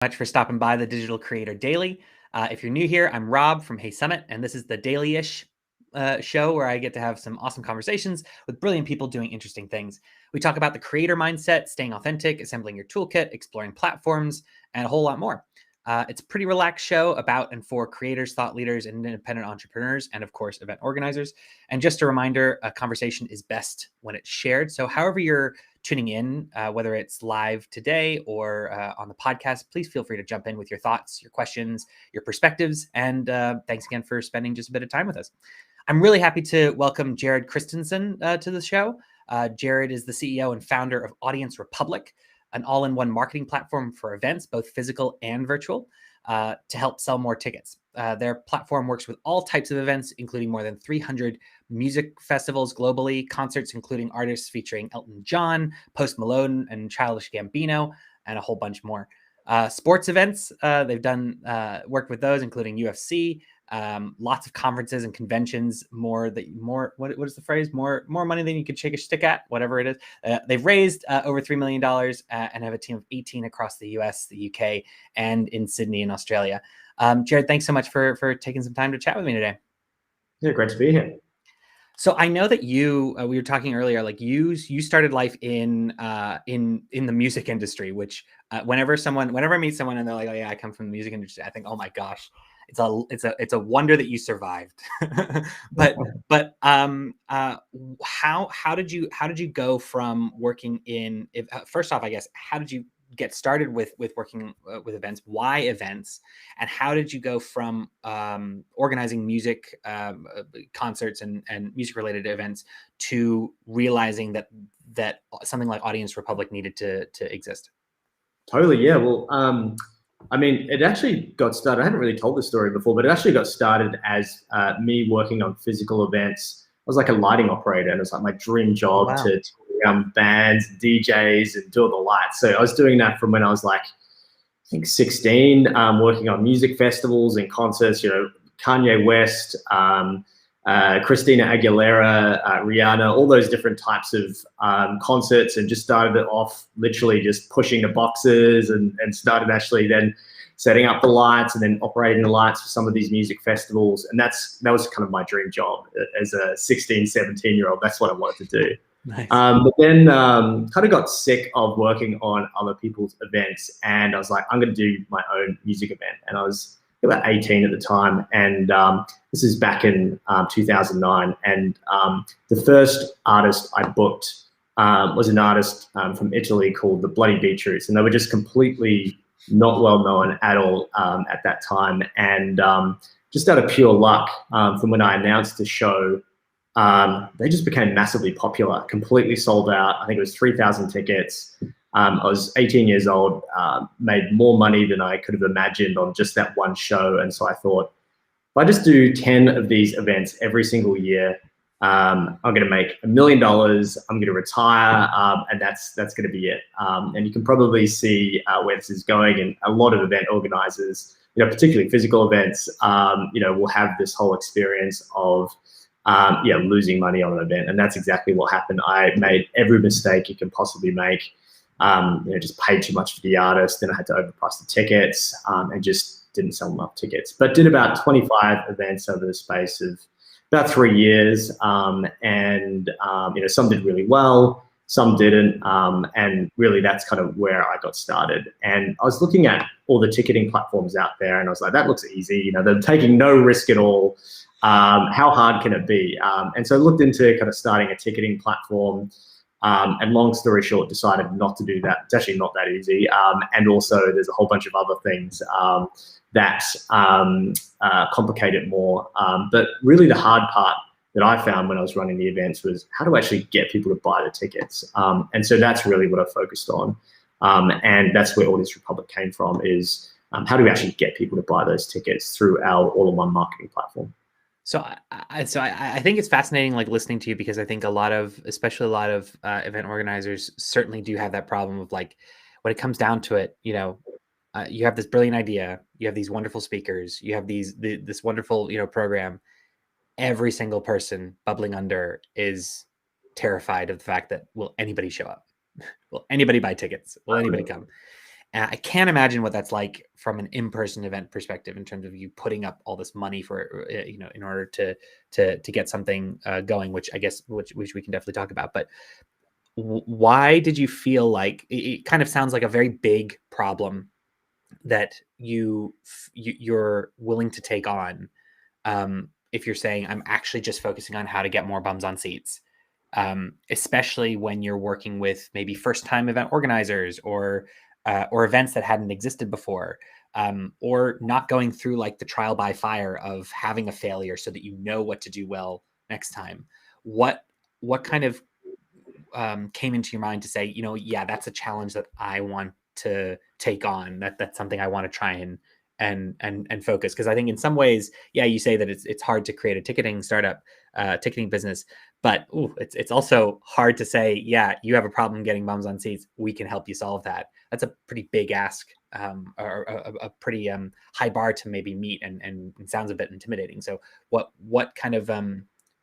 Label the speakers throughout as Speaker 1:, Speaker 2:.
Speaker 1: Much for stopping by the Digital Creator Daily. If you're new here, I'm Rob from Hey Summit, and this is the daily-ish show where I get to have some awesome conversations with brilliant people doing interesting things. We talk about the creator mindset, staying authentic, assembling your toolkit, exploring platforms, and a whole lot more. It's a pretty relaxed show about and for creators, thought leaders, and independent entrepreneurs, and of course, event organizers. And just a reminder, a conversation is best when it's shared. So however you're tuning in, whether it's live today or on the podcast, please feel free to jump in with your thoughts, your questions, your perspectives. And thanks again for spending just a bit of time with us. I'm really happy to welcome Jared Christensen to the show. Jared is the CEO and founder of Audience Republic, an all-in-one marketing platform for events, both physical and virtual, to help sell more tickets. Their platform works with all types of events, including more than 300 music festivals globally, concerts including artists featuring Elton John, Post Malone, and Childish Gambino, and a whole bunch more. Sports events, they've done worked with those, including UFC, lots of conferences and conventions. What is the phrase? More money than you could shake a stick at, whatever it is. They've raised over $3 million and have a team of 18 across the US, the UK, and in Sydney in Australia. Jared, thanks so much for taking some time to chat with me today.
Speaker 2: Yeah, great to be here.
Speaker 1: So I know that you, we were talking earlier, like you started life in the music industry, which whenever I meet someone and they're like, oh yeah, I come from the music industry, I think, oh my gosh, it's a wonder that you survived. but how did you go from working in, first off, I guess, how did you get started with working with events? Why events? And how did you go from organizing music concerts and music related events to realizing that something like Audience Republic needed to exist?
Speaker 2: Totally, yeah. Well, I mean, it actually got started. I haven't really told this story before, but it actually got started as me working on physical events. I was like a lighting operator, and it was like my dream job to bands, DJs, and do all the lights. So I was doing that from when I was like, I think 16, working on music festivals and concerts. You know, Kanye West, Christina Aguilera, Rihanna, all those different types of concerts, and just started it off literally just pushing the boxes and started actually then setting up the lights and then operating the lights for some of these music festivals. And that was kind of my dream job as a 16, 17-year-old. That's what I wanted to do.
Speaker 1: Nice.
Speaker 2: But then kind of got sick of working on other people's events, and I was like, I'm going to do my own music event. And I was about 18 at the time, and this is back in 2009. And the first artist I booked was an artist from Italy called the Bloody Beetroots, and they were just completely not well known at all at that time. And just out of pure luck, from when I announced the show, they just became massively popular, completely sold out. I think it was 3,000 tickets. I was 18 years old, made more money than I could have imagined on just that one show. And so I thought, if I just do 10 of these events every single year, I'm going to make $1 million. I'm going to retire, and that's going to be it. And you can probably see where this is going. And a lot of event organizers, you know, particularly physical events, you know, will have this whole experience of losing money on an event. And that's exactly what happened. I made every mistake you can possibly make. Just paid too much for the artist. Then I had to overprice the tickets, and just didn't sell enough tickets. But did about 25 events over the space of about 3 years. Some did really well, some didn't. And really that's kind of where I got started. And I was looking at all the ticketing platforms out there, and I was like, that looks easy. You know, they're taking no risk at all. How hard can it be? And so I looked into kind of starting a ticketing platform. And long story short, decided not to do that. It's actually not that easy. And also there's a whole bunch of other things that complicate it more. But really the hard part that I found when I was running the events was how to actually get people to buy the tickets. And so that's really what I focused on. And that's where Audience Republic came from, is how do we actually get people to buy those tickets through our all-in-one marketing platform.
Speaker 1: So I think it's fascinating, like listening to you, because I think especially a lot of event organizers certainly do have that problem of, like, when it comes down to it, you know, you have this brilliant idea, you have these wonderful speakers, you have this wonderful, you know, program. Every single person bubbling under is terrified of the fact that, will anybody show up? Will anybody buy tickets? Will anybody come? And I can't imagine what that's like from an in-person event perspective in terms of you putting up all this money for, in order to get something going, which I guess which we can definitely talk about. But why did you feel like it kind of sounds like a very big problem that you're willing to take on, if you're saying I'm actually just focusing on how to get more bums on seats, especially when you're working with maybe first time event organizers or events that hadn't existed before, or not going through like the trial by fire of having a failure so that you know what to do well next time. What kind of came into your mind to say, yeah, that's a challenge that I want to take on. That's something I want to try and focus. Because I think in some ways, yeah, you say that it's hard to create a ticketing startup, ticketing business, but it's also hard to say, yeah, you have a problem getting bums on seats. We can help you solve that. That's a pretty big ask, or a pretty high bar to maybe meet, and sounds a bit intimidating. So what kind of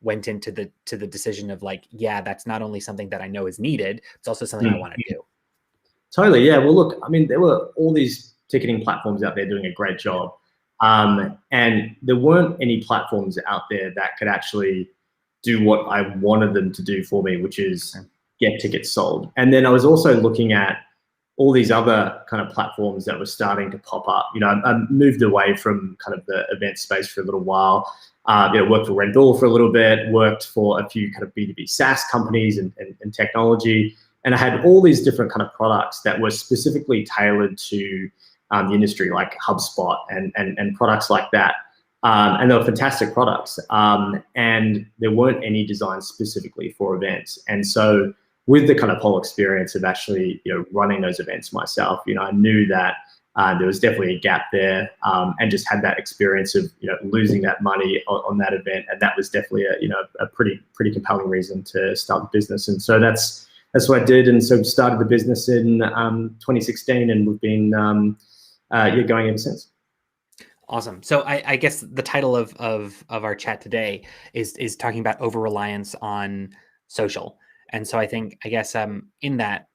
Speaker 1: went into the decision of like, yeah, that's not only something that I know is needed, it's also something I want to do.
Speaker 2: Totally. Yeah. Well, look, I mean, there were all these ticketing platforms out there doing a great job. And there weren't any platforms out there that could actually do what I wanted them to do for me, which is get tickets sold. And then I was also looking at all these other kind of platforms that were starting to pop up. I moved away from kind of the event space for a little while. Worked for Red Bull for a little bit, worked for a few kind of B2B SaaS companies and technology. And I had all these different kind of products that were specifically tailored to the industry, like HubSpot and products like that. And they were fantastic products. And there weren't any designed specifically for events. And so with the kind of whole experience of actually running those events myself, I knew that there was definitely a gap there, and just had that experience of losing that money on that event, and that was definitely a pretty compelling reason to start the business. And so that's what I did, and so started the business in 2016, and we've been going ever since.
Speaker 1: Awesome. So I guess the title of our chat today is talking about over reliance on social. And so I guess in that,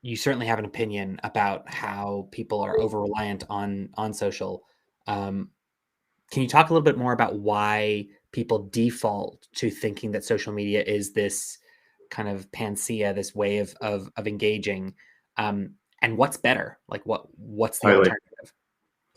Speaker 1: you certainly have an opinion about how people are over reliant on social. Can you talk a little bit more about why people default to thinking that social media is this kind of panacea, this way of engaging, and what's better? Like what's the
Speaker 2: Totally.
Speaker 1: alternative?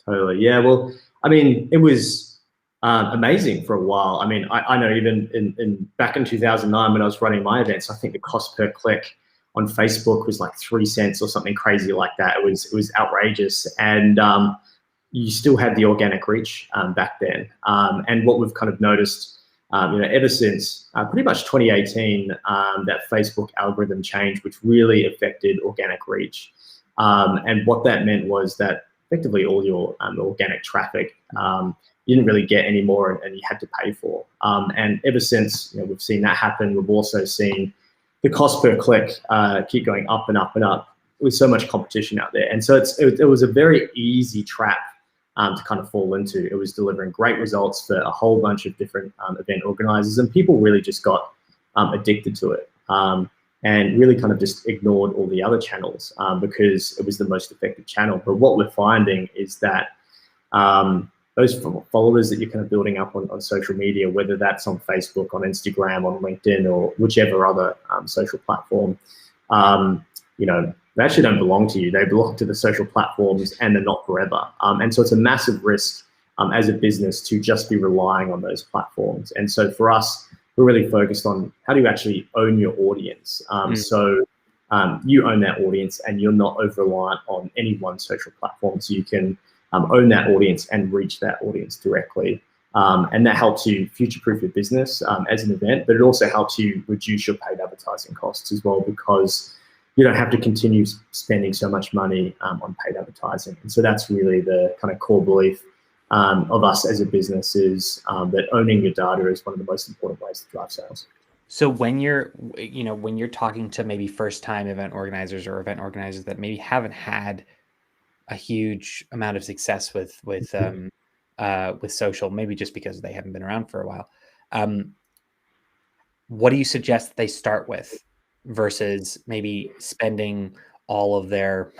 Speaker 2: Totally. Yeah. Well, I mean, it was amazing for a while. I mean, I know even in back in 2009 when I was running my events, I think the cost per click on Facebook was like 3 cents or something crazy like that. It was outrageous, and you still had the organic reach back then. And what we've kind of noticed, ever since pretty much 2018, that Facebook algorithm changed, which really affected organic reach. And what that meant was that effectively all your organic traffic you didn't really get anymore, and you had to pay for. And ever since we've seen that happen, we've also seen the cost per click keep going up and up and up with so much competition out there. And so it was a very easy trap to kind of fall into. It was delivering great results for a whole bunch of different event organizers, and people really just got addicted to it. And really kind of just ignored all the other channels because it was the most effective channel. But what we're finding is that those followers that you're kind of building up on social media, whether that's on Facebook, on Instagram, on LinkedIn, or whichever other social platform, they actually don't belong to you. They belong to the social platforms, and they're not forever. And so it's a massive risk as a business to just be relying on those platforms. And so for us, we're really focused on how do you actually own your audience. So you own that audience, and you're not over-reliant on any one social platform. So you can own that audience and reach that audience directly. And that helps you future-proof your business as an event, but it also helps you reduce your paid advertising costs as well, because you don't have to continue spending so much money on paid advertising. And so that's really the kind of core belief of us as a business, is that owning your data is one of the most important ways to drive sales.
Speaker 1: So when you're talking to maybe first-time event organizers or event organizers that maybe haven't had a huge amount of success with social, maybe just because they haven't been around for a while, what do you suggest they start with versus maybe spending all of their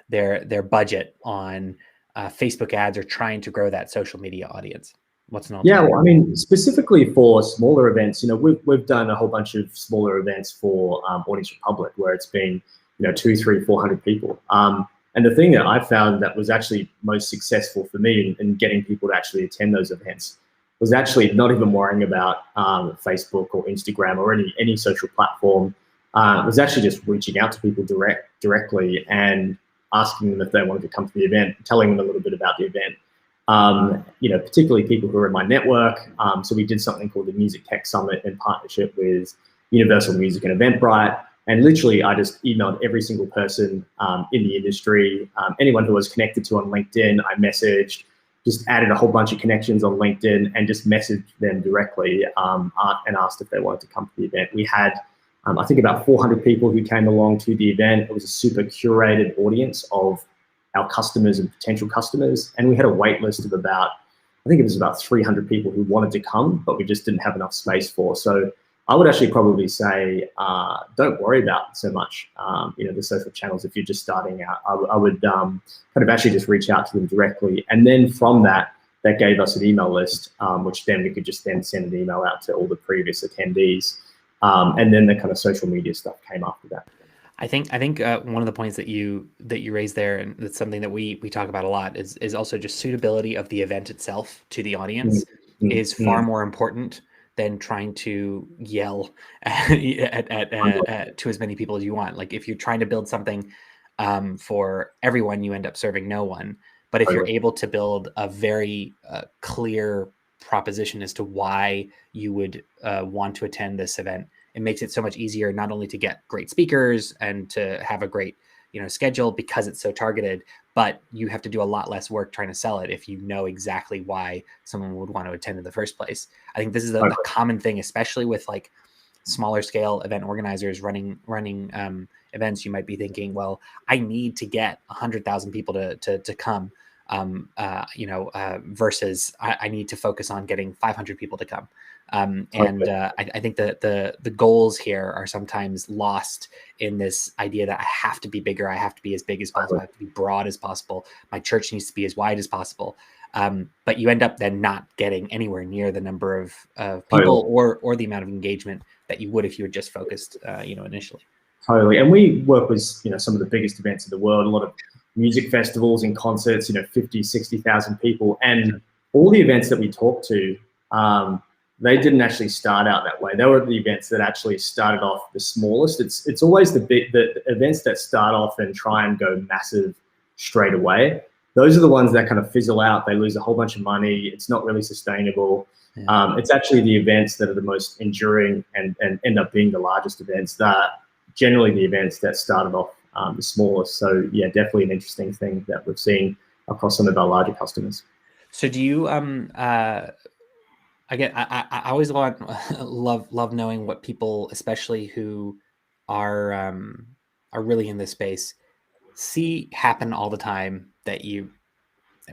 Speaker 1: their budget on Facebook ads or trying to grow that social media audience? What's an
Speaker 2: Yeah,
Speaker 1: alternative?
Speaker 2: well, I mean, specifically for smaller events, we've done a whole bunch of smaller events for Audience Republic where it's been, 2, 3, 400 people. And the thing that I found that was actually most successful for me in getting people to actually attend those events was actually not even worrying about Facebook or Instagram or any social platform. It was actually just reaching out to people directly and asking them if they wanted to come to the event, telling them a little bit about the event. Particularly people who are in my network. So we did something called the Music Tech Summit in partnership with Universal Music and Eventbrite. And literally, I just emailed every single person in the industry, anyone who was connected to on LinkedIn. I messaged, just added a whole bunch of connections on LinkedIn and just messaged them directly and asked if they wanted to come to the event. We had, I think, about 400 people who came along to the event. It was a super curated audience of our customers and potential customers. And we had a wait list of about, I think it was about 300 people who wanted to come, but we just didn't have enough space for. So I would actually probably say, don't worry about so much, the social channels. If you're just starting out, I would kind of actually just reach out to them directly. And then from that gave us an email list, which then we could just then send an email out to all the previous attendees. And then the kind of social media stuff came after that.
Speaker 1: I think one of the points that you raised there, and that's something that we talk about a lot, is also just suitability of the event itself to the audience is far more important than trying to yell to as many people as you want. Like if you're trying to build something for everyone, you end up serving no one. But if you're able to build a very clear proposition as to why you would want to attend this event, it makes it so much easier not only to get great speakers and to have a great schedule because it's so targeted, but you have to do a lot less work trying to sell it if you know exactly why someone would want to attend in the first place. I think this is a common thing, especially with like smaller scale event organizers running events. You might be thinking, well, I need to get 100,000 people to come, versus I need to focus on getting 500 people to come. I think that the goals here are sometimes lost in this idea that I have to be bigger, I have to be as big as possible, I have to be broad as possible, my church needs to be as wide as possible. But you end up then not getting anywhere near the number of people or the amount of engagement that you would if you were just focused, initially.
Speaker 2: Totally. And we work with, some of the biggest events in the world, a lot of music festivals and concerts, 50, 60,000 people. And all the events that we talk to, they didn't actually start out that way. They were the events that actually started off the smallest. It's always the events that start off and try and go massive straight away. Those are the ones that kind of fizzle out. They lose a whole bunch of money. It's not really sustainable. Yeah. It's actually the events that are the most enduring and end up being the largest events that generally the events that started off the smallest. So yeah, definitely an interesting thing that we've seen across some of our larger customers.
Speaker 1: So do you I always love knowing what people, especially who are really in this space, see happen all the time that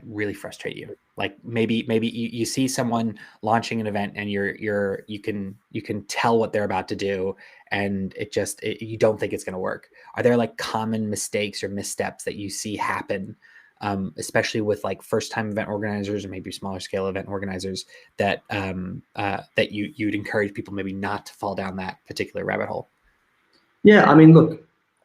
Speaker 1: really frustrate you. Like maybe you see someone launching an event and you can tell what they're about to do, and you don't think it's going to work. Are there like common mistakes or missteps that you see happen, especially with like first-time event organizers or maybe smaller scale event organizers, that that you'd encourage people maybe not to fall down that particular rabbit hole?
Speaker 2: Yeah, I mean, look,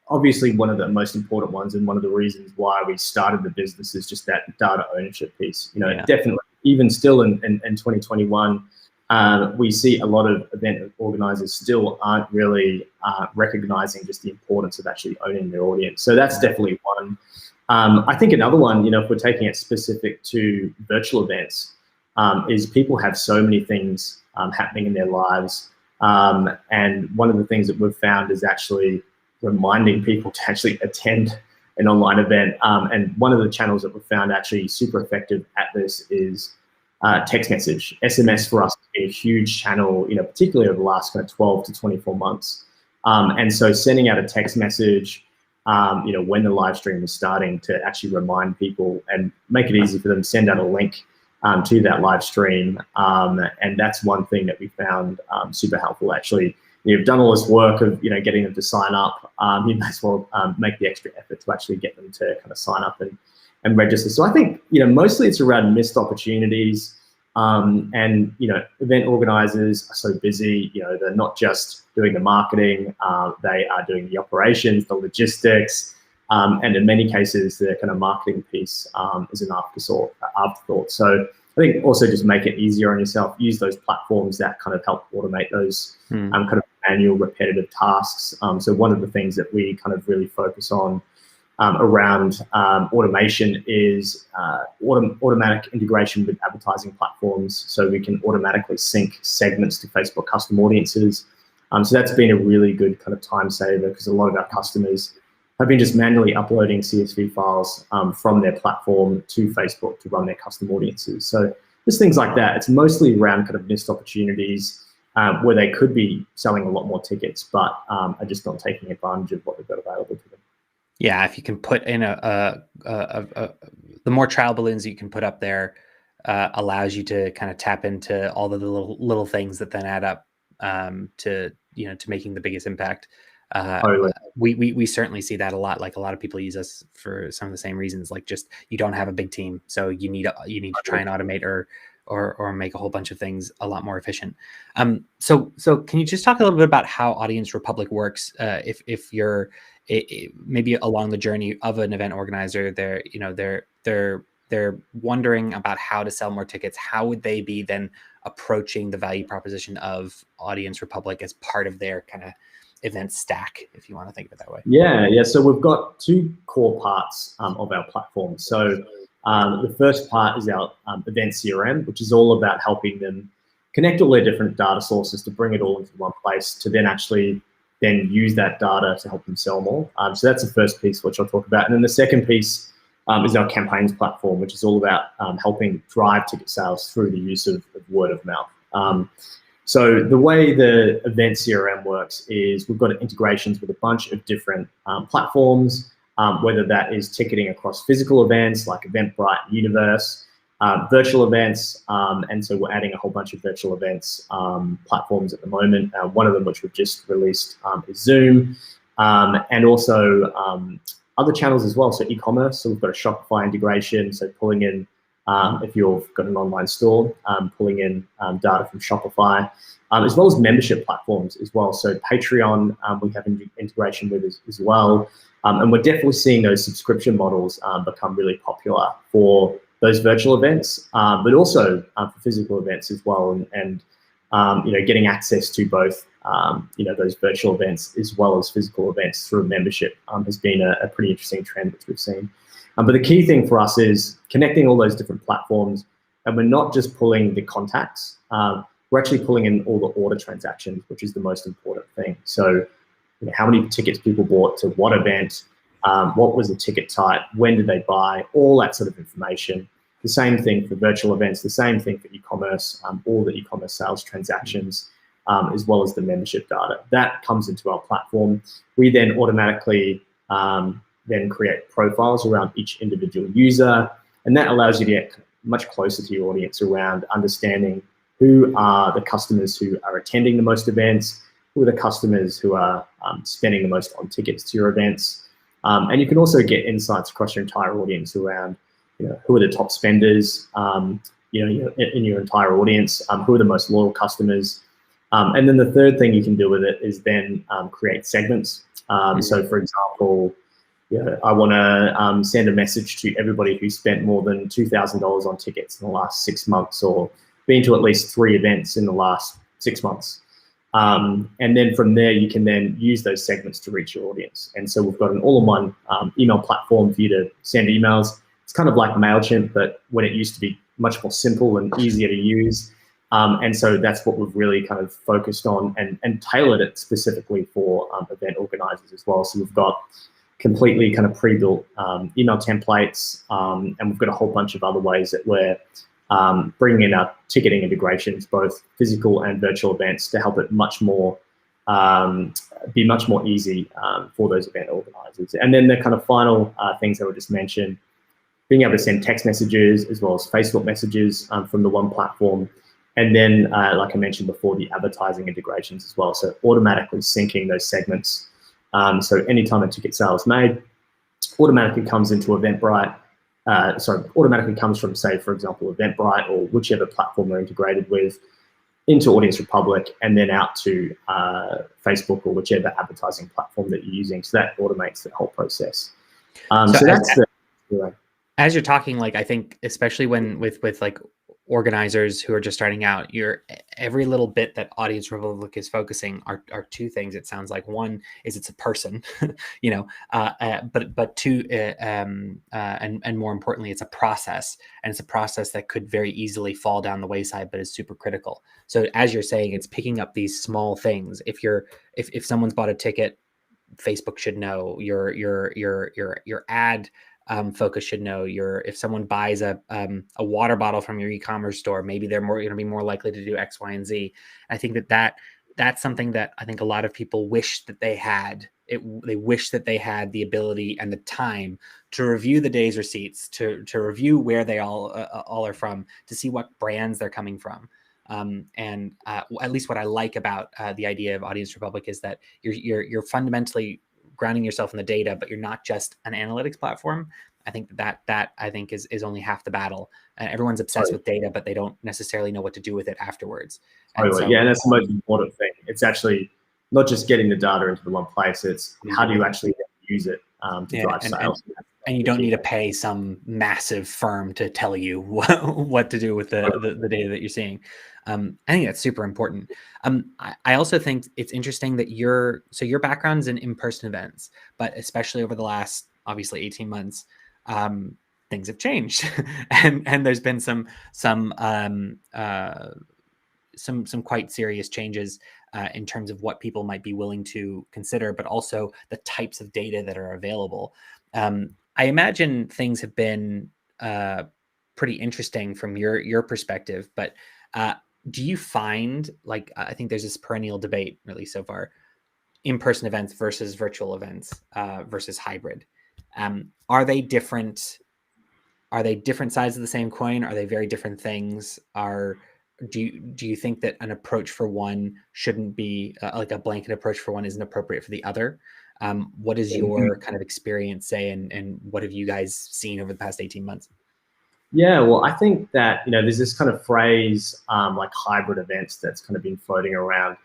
Speaker 2: obviously one of the most important ones and one of the reasons why we started the business is just that data ownership piece. Definitely, even still in 2021, we see a lot of event organizers still aren't really recognizing just the importance of actually owning their audience. So that's definitely one. I think another one, if we're taking it specific to virtual events, is people have so many things happening in their lives. And one of the things that we've found is actually reminding people to actually attend an online event. And one of the channels that we've found actually super effective at this is text message. SMS for us has been a huge channel, particularly over the last kind of 12 to 24 months. And so sending out a text message, when the live stream is starting, to actually remind people and make it easy for them to send out a link to that live stream. And that's one thing that we found super helpful. Actually, you've done all this work of getting them to sign up. You might as well make the extra effort to actually get them to kind of sign up and register. So I think mostly it's around missed opportunities. And event organizers are so busy. They're not just doing the marketing; they are doing the operations, the logistics, and in many cases, the kind of marketing piece is an afterthought. So I think also just make it easier on yourself. Use those platforms that kind of help automate those kind of manual, repetitive tasks. So one of the things that we kind of really focus on around automation is automatic integration with advertising platforms, so we can automatically sync segments to Facebook custom audiences. So that's been a really good kind of time saver, because a lot of our customers have been just manually uploading CSV files from their platform to Facebook to run their custom audiences. So just things like that. It's mostly around kind of missed opportunities where they could be selling a lot more tickets, but are just not taking advantage of what they've got available to them.
Speaker 1: Yeah, if you can put in the more trial balloons you can put up there, allows you to kind of tap into all the little things that then add up to making the biggest impact.
Speaker 2: Totally.
Speaker 1: We certainly see that a lot. Like, a lot of people use us for some of the same reasons. Like, just you don't have a big team, so you need to try and automate or make a whole bunch of things a lot more efficient. So can you just talk a little bit about how Audience Republic works? If you're maybe along the journey of an event organizer, they're wondering about how to sell more tickets. How would they be then approaching the value proposition of Audience Republic as part of their kind of event stack, if you want to think of it that way?
Speaker 2: Yeah. So we've got two core parts of our platform. So the first part is our event CRM, which is all about helping them connect all their different data sources to bring it all into one place to then actually use that data to help them sell more. So that's the first piece, which I'll talk about. And then the second piece is our campaigns platform, which is all about helping drive ticket sales through the use of word of mouth. So the way the event CRM works is we've got integrations with a bunch of different platforms, whether that is ticketing across physical events like Eventbrite, Universe, virtual events, and so we're adding a whole bunch of virtual events platforms at the moment. One of them, which we've just released, is Zoom, and also other channels as well. So e-commerce, so we've got a Shopify integration, so pulling in, if you've got an online store, pulling in data from Shopify, as well as membership platforms as well. So Patreon, we have integration with as well. And we're definitely seeing those subscription models become really popular for those virtual events, but also for physical events as well. And getting access to both, those virtual events as well as physical events through membership has been a pretty interesting trend that we've seen. But the key thing for us is connecting all those different platforms, and we're not just pulling the contacts, we're actually pulling in all the order transactions, which is the most important thing. So how many tickets people bought to what event, what was the ticket type, when did they buy, all that sort of information. The same thing for virtual events, the same thing for e-commerce, all the e-commerce sales transactions, as well as the membership data. That comes into our platform. We then automatically then create profiles around each individual user, and that allows you to get much closer to your audience around understanding who are the customers who are attending the most events, who are the customers who are spending the most on tickets to your events. And you can also get insights across your entire audience around, who are the top spenders, in your entire audience, who are the most loyal customers. And then the third thing you can do with it is then create segments. So for example, I want to send a message to everybody who spent more than $2,000 on tickets in the last 6 months, or been to at least 3 events in the last 6 months. And then from there, you can then use those segments to reach your audience. And so we've got an all-in-one email platform for you to send emails. It's kind of like MailChimp, but when it used to be much more simple and easier to use. And so that's what we've really kind of focused on and tailored it specifically for event organizers as well. So we've got completely kind of pre-built email templates, and we've got a whole bunch of other ways that we're bringing in our ticketing integrations, both physical and virtual events, to help it be much more easy for those event organizers. And then the kind of final things that were just mentioned, being able to send text messages as well as Facebook messages from the one platform, And then, like I mentioned before, the advertising integrations as well. So automatically syncing those segments. So anytime a ticket sale is made, automatically comes into Eventbrite. Automatically comes from, say, for example, Eventbrite or whichever platform they're integrated with, into Audience Republic, and then out to Facebook or whichever advertising platform that you're using. So that automates the whole process. So that's the.
Speaker 1: As you're talking, like, I think especially when with like organizers who are just starting out, every little bit that Audience Republic is focusing are two things. It sounds like one is it's a person, but two, and more importantly, it's a process, and it's a process that could very easily fall down the wayside, but is super critical. So as you're saying, it's picking up these small things. If someone's bought a ticket, Facebook should know. Your ad focus should know. If someone buys a water bottle from your e-commerce store, maybe they're going to be more likely to do X, Y, and Z. I think that's something that I think a lot of people wish that they had. They wish that they had the ability and the time to review the day's receipts, to review where they all are from, to see what brands they're coming from. And at least what I like about the idea of Audience Republic is that you're fundamentally grounding yourself in the data, but you're not just an analytics platform. I think that I think is only half the battle. Everyone's obsessed with data, but they don't necessarily know what to do with it afterwards.
Speaker 2: And that's the most important thing. It's actually not just getting the data into the one place. It's how do you actually use it to drive sales.
Speaker 1: And you don't need to pay some massive firm to tell you what to do with the data that you're seeing. I think that's super important. I also think it's interesting that your background's in in-person events, but especially over the last, obviously, 18 months, things have changed, and there's been some quite serious changes in terms of what people might be willing to consider, but also the types of data that are available. I imagine things have been pretty interesting from your perspective, but do you find, like, I think there's this perennial debate, really so far, in-person events versus virtual events versus hybrid. Are they different? Are they different sides of the same coin? Are they very different things? Do you think that an approach for one shouldn't be like a blanket approach for one isn't appropriate for the other? What is your kind of experience say, and what have you guys seen over the past 18 months?
Speaker 2: Yeah, well, I think that, there's this kind of phrase like hybrid events that's kind of been floating around.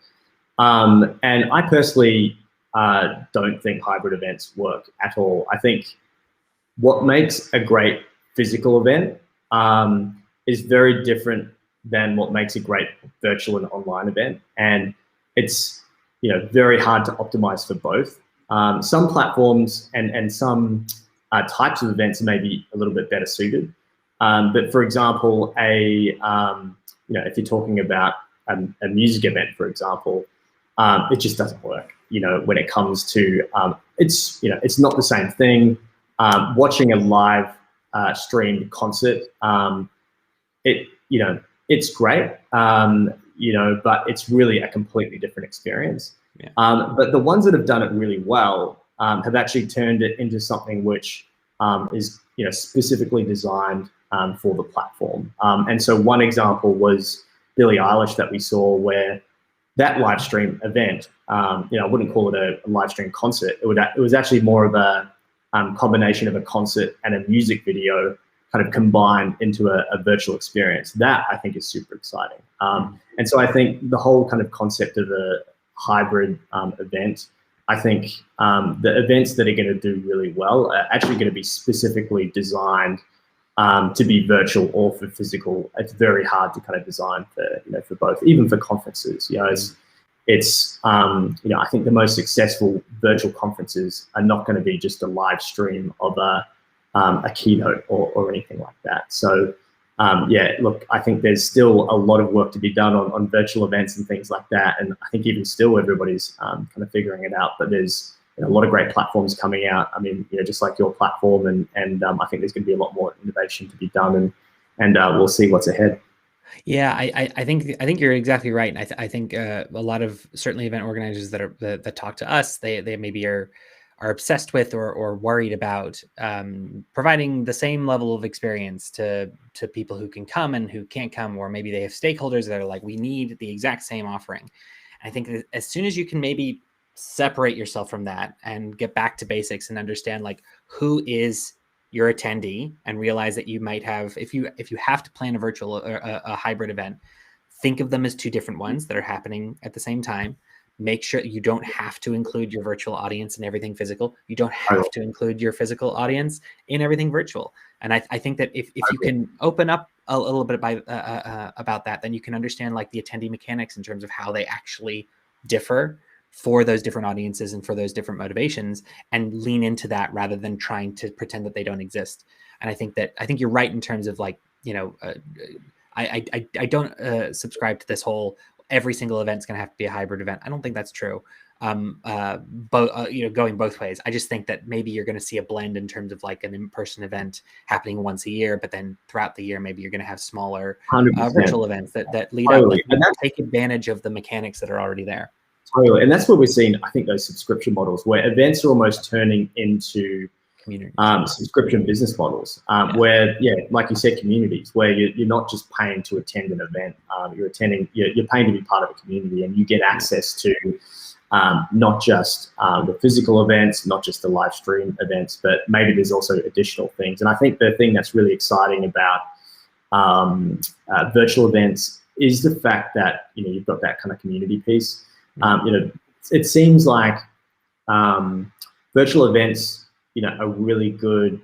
Speaker 2: And I personally don't think hybrid events work at all. I think what makes a great physical event is very different than what makes a great virtual and online event. And it's, very hard to optimize for both. Some platforms and some types of events may be a little bit better suited. But for example, if you're talking about a music event, for example, it just doesn't work. When it comes to it's not the same thing. Watching a live streamed concert, it's great, but it's really a completely different experience.
Speaker 1: Yeah.
Speaker 2: But the ones that have done it really well have actually turned it into something which is specifically designed for the platform. And so one example was Billie Eilish that we saw, where that live stream event, I wouldn't call it a live stream concert. It was actually more of a combination of a concert and a music video kind of combined into a virtual experience. That I think is super exciting. And so I think the whole kind of concept of a hybrid event, I think the events that are going to do really well are actually going to be specifically designed to be virtual or for physical. It's very hard to kind of design for both, even for conferences. It's I think the most successful virtual conferences are not going to be just a live stream of a keynote or anything like that. So look, I think there's still a lot of work to be done on virtual events and things like that. And I think even still everybody's kind of figuring it out, but there's a lot of great platforms coming out. I mean, just like your platform, and I think there's going to be a lot more innovation to be done, and we'll see what's ahead.
Speaker 1: Yeah, I think you're exactly right. And I think a lot of certainly event organizers that talk to us, they maybe are are obsessed with or worried about providing the same level of experience to people who can come and who can't come, or maybe they have stakeholders that are like, we need the exact same offering. I think that as soon as you can maybe separate yourself from that and get back to basics and understand like who is your attendee, and realize that you might have, if you have to plan a virtual or a hybrid event, think of them as two different ones that are happening at the same time. Make sure you don't have to include your virtual audience in everything physical. You don't have to include your physical audience in everything virtual. And I think that if you can open up a little bit about that, then you can understand like the attendee mechanics in terms of how they actually differ for those different audiences and for those different motivations, and lean into that rather than trying to pretend that they don't exist. And I think you're right in terms of like, I don't subscribe to this whole every single event's going to have to be a hybrid event. I don't think that's true. Going both ways. I just think that maybe you're going to see a blend in terms of like an in-person event happening once a year, but then throughout the year, maybe you're going to have smaller virtual events that lead up, like, take advantage of the mechanics that are already there.
Speaker 2: Totally. And that's what we're seeing, I think, those subscription models where events are almost turning into subscription business models, where, like you said, communities, where you're not just paying to attend an event, you're paying to be part of a community, and you get access to not just the physical events, not just the live stream events, but maybe there's also additional things. And I think the thing that's really exciting about virtual events is the fact that, you've got that kind of community piece. It seems like virtual events, are really good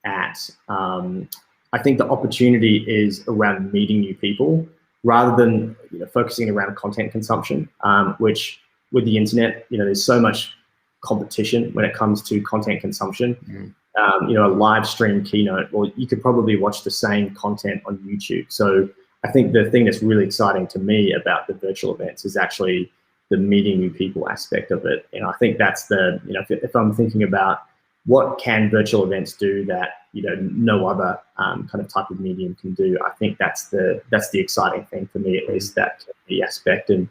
Speaker 2: at, I think the opportunity is around meeting new people rather than, focusing around content consumption, which with the internet, there's so much competition when it comes to content consumption. A live stream keynote, or you could probably watch the same content on YouTube. So I think the thing that's really exciting to me about the virtual events is actually the meeting new people aspect of it. And I think that's the, if I'm thinking about what can virtual events do that no other kind of type of medium can do, I think that's the exciting thing for me, at least, that the aspect and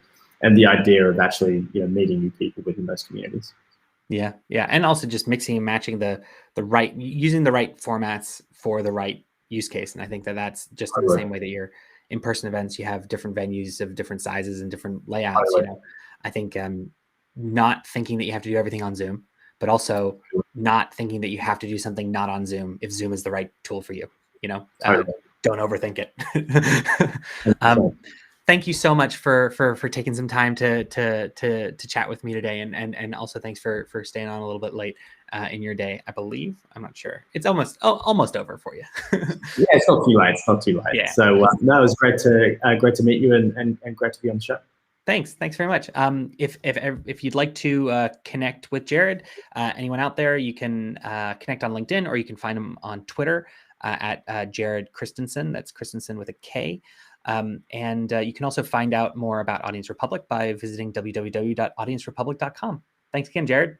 Speaker 2: the idea of actually meeting new people within those communities.
Speaker 1: Yeah, and also just mixing and matching using the right formats for the right use case. And I think that's just in the same way that your in-person events, you have different venues of different sizes and different layouts. I think not thinking that you have to do everything on Zoom, but also not thinking that you have to do something not on Zoom if Zoom is the right tool for you. Don't overthink it. Thank you so much for taking some time to chat with me today, and also thanks for staying on a little bit late in your day. I believe, I'm not sure, it's almost over for you.
Speaker 2: Yeah, it's not too late. It's not too late. Yeah. So no, it was great to meet you and great to be on the show.
Speaker 1: Thanks very much. If you'd like to connect with Jared, anyone out there, you can connect on LinkedIn, or you can find him on Twitter at Jared Christensen. That's Christensen with a K. And you can also find out more about Audience Republic by visiting www.audiencerepublic.com. Thanks again, Jared.